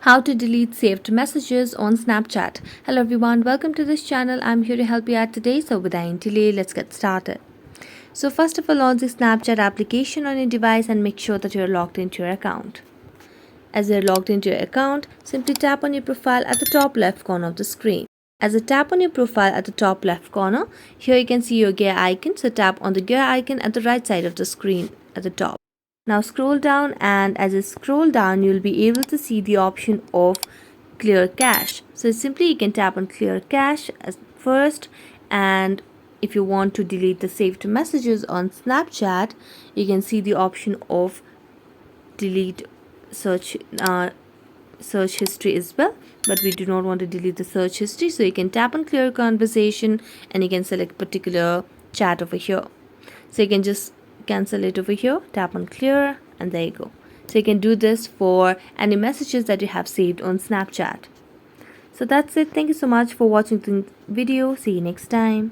How to delete saved messages on Snapchat. Hello everyone, welcome to this channel. I'm here to help you out today. So without any delay, let's get started. So first of all, launch the Snapchat application on your device and make sure that you're logged into your account. As you're logged into your account, simply tap on your profile at the top left corner of the screen. As you tap on your profile at the top left corner, here you can see your gear icon. So tap on the gear icon at the right side of the screen at the top. Now scroll down, and as you scroll down, you'll be able to see the option of clear cache. So simply you can tap on clear cache as first, and if you want to delete the saved messages on Snapchat, you can see the option of delete search history as well, but we do not want to delete the search history, so you can tap on clear conversation and you can select particular chat over here. So you can just cancel it over here, tap on clear, and there you go. So you can do this for any messages that you have saved on Snapchat. So that's it. Thank you so much for watching the video. See you next time.